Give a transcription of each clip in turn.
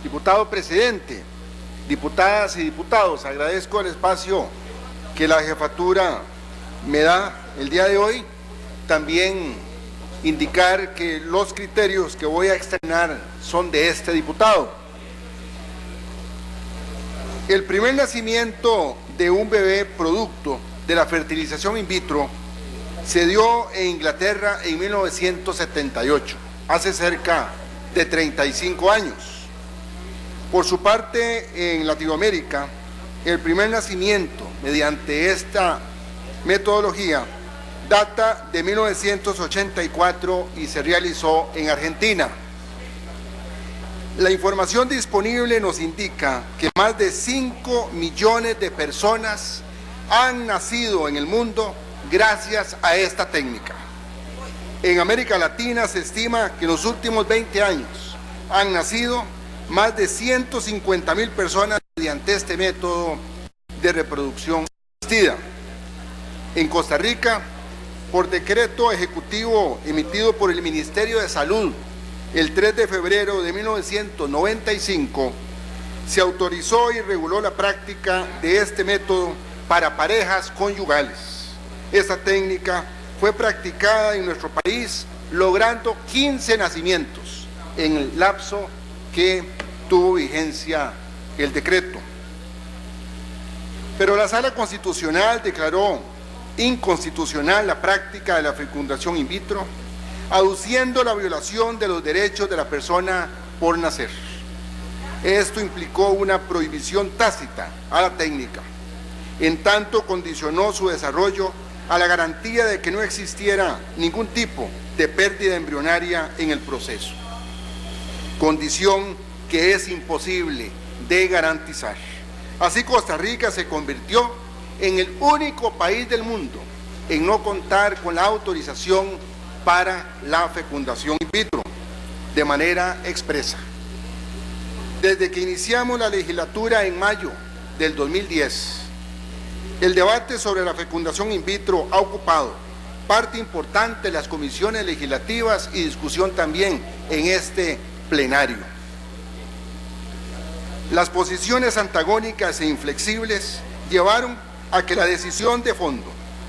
Diputado presidente, diputadas y diputados, agradezco el espacio que la jefatura me da el día de hoy. También indicar que los criterios que voy a externar son de este diputado. El primer nacimiento de un bebé producto de la fertilización in vitro se dio en Inglaterra en 1978, hace cerca de 35 años. Por su parte, en Latinoamérica, el primer nacimiento mediante esta metodología data de 1984 y se realizó en Argentina. La información disponible nos indica que más de 5 millones de personas han nacido en el mundo gracias a esta técnica. En América Latina se estima que en los últimos 20 años han nacido más de 150.000 personas mediante este método de reproducción asistida. En Costa Rica, por decreto ejecutivo emitido por el Ministerio de Salud el 3 de febrero de 1995, se autorizó y reguló la práctica de este método para parejas conyugales. Esta técnica fue practicada en nuestro país, logrando 15 nacimientos en el lapso que tuvo vigencia el decreto. Pero la Sala Constitucional declaró inconstitucional la práctica de la fecundación in vitro, aduciendo la violación de los derechos de la persona por nacer. Esto implicó una prohibición tácita a la técnica, en tanto condicionó su desarrollo a la garantía de que no existiera ningún tipo de pérdida embrionaria en el proceso, condición que es imposible de garantizar. Así, Costa Rica se convirtió en el único país del mundo en no contar con la autorización para la fecundación in vitro de manera expresa. Desde que iniciamos la legislatura en mayo del 2010, el debate sobre la fecundación in vitro ha ocupado parte importante de las comisiones legislativas y discusión también en este plenario. Las posiciones antagónicas e inflexibles llevaron a que la decisión de fondo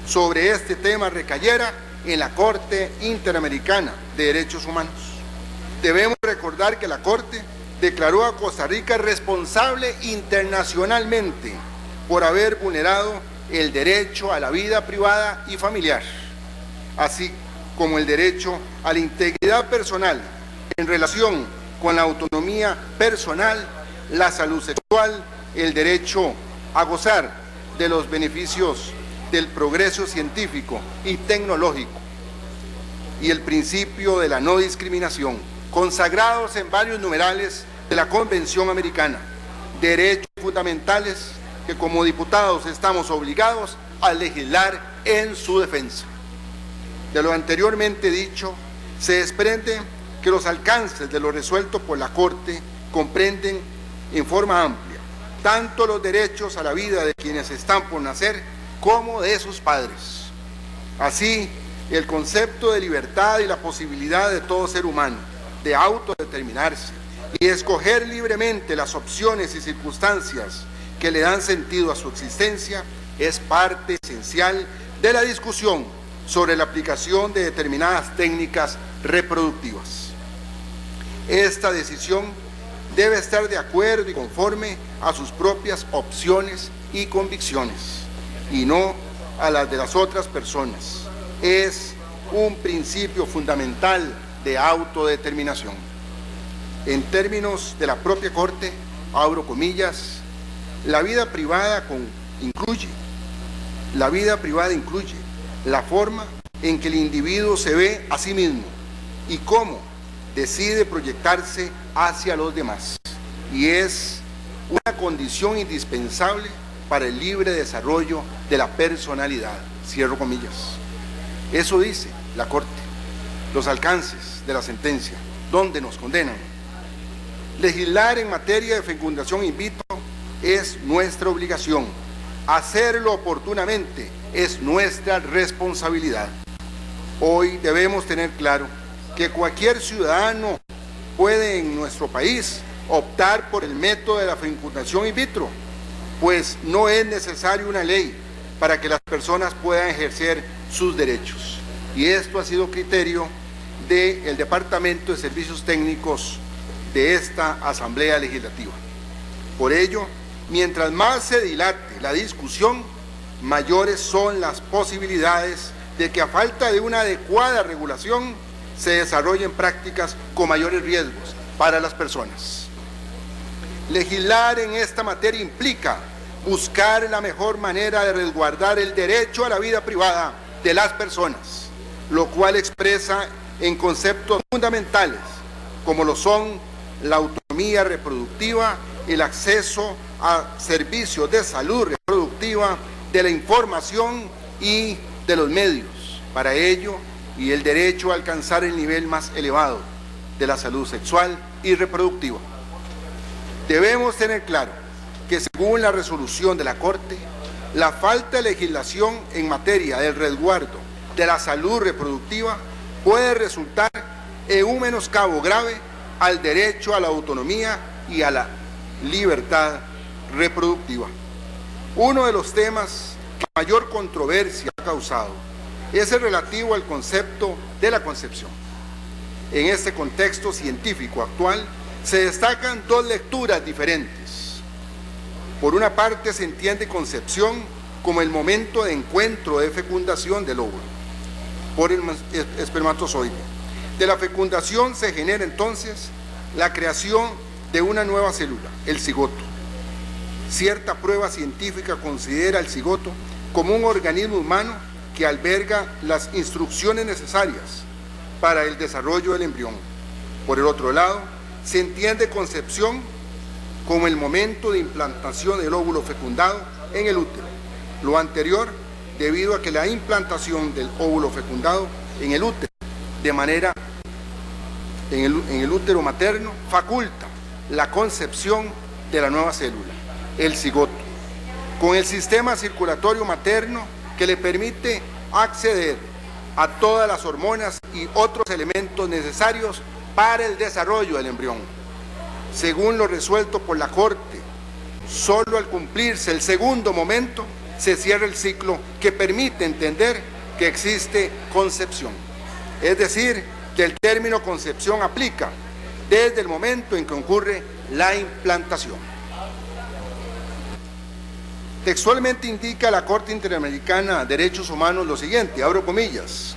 sobre este tema recayera en la Corte Interamericana de Derechos Humanos. Debemos recordar que la Corte declaró a Costa Rica responsable internacionalmente por haber vulnerado el derecho a la vida privada y familiar, así como el derecho a la integridad personal en relación con la autonomía personal, la salud sexual, el derecho a gozar de los beneficios del progreso científico y tecnológico y el principio de la no discriminación, consagrados en varios numerales de la Convención Americana, derechos fundamentales que como diputados estamos obligados a legislar en su defensa. De lo anteriormente dicho, se desprende que los alcances de lo resuelto por la Corte comprenden en forma amplia tanto los derechos a la vida de quienes están por nacer como de sus padres. Así, el concepto de libertad y la posibilidad de todo ser humano de autodeterminarse y escoger libremente las opciones y circunstancias que le dan sentido a su existencia es parte esencial de la discusión sobre la aplicación de determinadas técnicas reproductivas. Esta decisión debe estar de acuerdo y conforme a sus propias opciones y convicciones, y no a las de las otras personas. Es un principio fundamental de autodeterminación. En términos de la propia Corte, abro comillas, la vida privada incluye la forma en que el individuo se ve a sí mismo y cómo decide proyectarse hacia los demás, y es una condición indispensable para el libre desarrollo de la personalidad. Cierro comillas. Eso dice la Corte, los alcances de la sentencia, donde nos condenan. Legislar en materia de fecundación in vitro es nuestra obligación. Hacerlo oportunamente es nuestra responsabilidad. Hoy debemos tener claro que cualquier ciudadano puede en nuestro país optar por el método de la fecundación in vitro, pues no es necesario una ley para que las personas puedan ejercer sus derechos. Y esto ha sido criterio del Departamento de Servicios Técnicos de esta Asamblea Legislativa. Por ello, mientras más se dilate la discusión, mayores son las posibilidades de que a falta de una adecuada regulación se desarrollen prácticas con mayores riesgos para las personas. Legislar en esta materia implica buscar la mejor manera de resguardar el derecho a la vida privada de las personas, lo cual expresa en conceptos fundamentales como lo son la autonomía reproductiva, el acceso a servicios de salud reproductiva, de la información y de los medios para ello, y el derecho a alcanzar el nivel más elevado de la salud sexual y reproductiva. Debemos tener claro que según la resolución de la Corte, la falta de legislación en materia del resguardo de la salud reproductiva puede resultar en un menoscabo grave al derecho a la autonomía y a la libertad reproductiva. Uno de los temas que mayor controversia ha causado es el relativo al concepto de la concepción. En este contexto científico actual se destacan dos lecturas diferentes. Por una parte se entiende concepción como el momento de encuentro de fecundación del óvulo por el espermatozoide. De la fecundación se genera entonces la creación de una nueva célula, el cigoto. Cierta prueba científica considera el cigoto como un organismo humano que alberga las instrucciones necesarias para el desarrollo del embrión. Por el otro lado, se entiende concepción como el momento de implantación del óvulo fecundado en el útero. Lo anterior, debido a que la implantación del óvulo fecundado en el útero, en el útero materno, faculta la concepción de la nueva célula, el cigoto, con el sistema circulatorio materno que le permite acceder a todas las hormonas y otros elementos necesarios para el desarrollo del embrión. Según lo resuelto por la Corte, solo al cumplirse el segundo momento se cierra el ciclo que permite entender que existe concepción. Es decir, que el término concepción aplica desde el momento en que ocurre la implantación. Textualmente indica la Corte Interamericana de Derechos Humanos lo siguiente, abro comillas: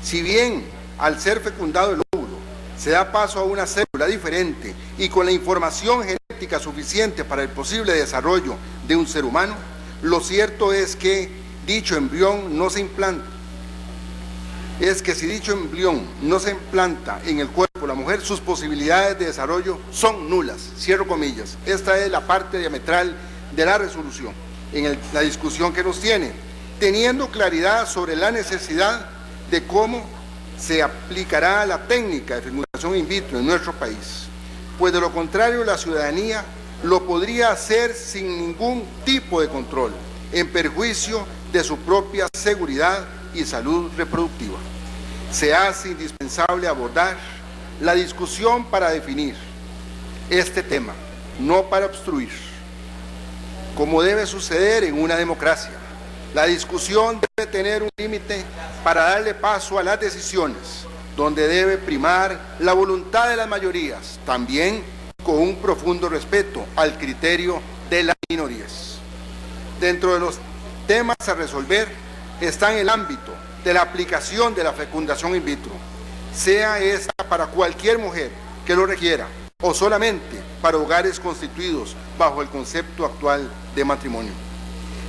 si bien al ser fecundado el óvulo se da paso a una célula diferente y con la información genética suficiente para el posible desarrollo de un ser humano, lo cierto es que dicho embrión no se implanta. Si dicho embrión no se implanta en el cuerpo de la mujer, sus posibilidades de desarrollo son nulas. Cierro comillas. Esta es la parte diametral de la resolución en la discusión que nos tiene, teniendo claridad sobre la necesidad de cómo se aplicará la técnica de fecundación in vitro en nuestro país, pues de lo contrario la ciudadanía lo podría hacer sin ningún tipo de control, en perjuicio de su propia seguridad y salud reproductiva. Se hace indispensable abordar la discusión para definir este tema, no para obstruir, como debe suceder en una democracia. La discusión debe tener un límite para darle paso a las decisiones, donde debe primar la voluntad de las mayorías, también con un profundo respeto al criterio de las minorías. Dentro de los temas a resolver está en el ámbito de la aplicación de la fecundación in vitro, sea esta para cualquier mujer que lo requiera o solamente para hogares constituidos bajo el concepto actual de matrimonio.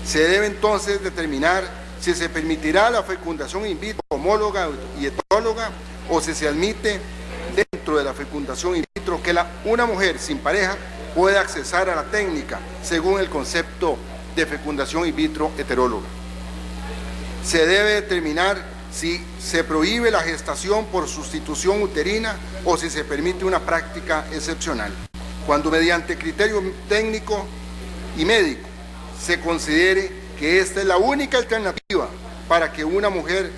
Se debe entonces determinar si se permitirá la fecundación in vitro homóloga y heteróloga o si se admite dentro de la fecundación in vitro que una mujer sin pareja puede accesar a la técnica según el concepto de fecundación in vitro heteróloga. Se debe determinar si se prohíbe la gestación por sustitución uterina o si se permite una práctica excepcional, cuando mediante criterio técnico y médico se considere que esta es la única alternativa para que una mujer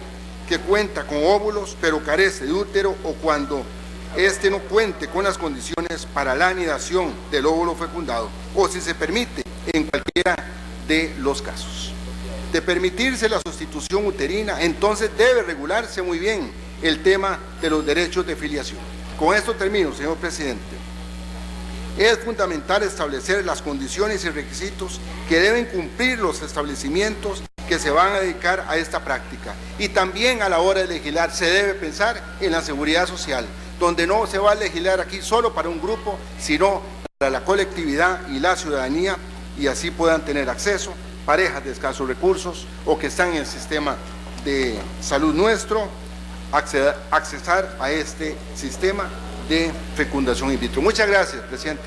que cuenta con óvulos pero carece de útero, o cuando este no cuente con las condiciones para la anidación del óvulo fecundado o si se permite en cualquiera de los casos. De permitirse la sustitución uterina, entonces debe regularse muy bien el tema de los derechos de filiación. Con esto termino, señor presidente. Es fundamental establecer las condiciones y requisitos que deben cumplir los establecimientos que se van a dedicar a esta práctica. Y también a la hora de legislar se debe pensar en la seguridad social, donde no se va a legislar aquí solo para un grupo, sino para la colectividad y la ciudadanía, y así puedan tener acceso parejas de escasos recursos o que están en el sistema de salud nuestro, accesar a este sistema de fecundación in vitro. Muchas gracias, presidente.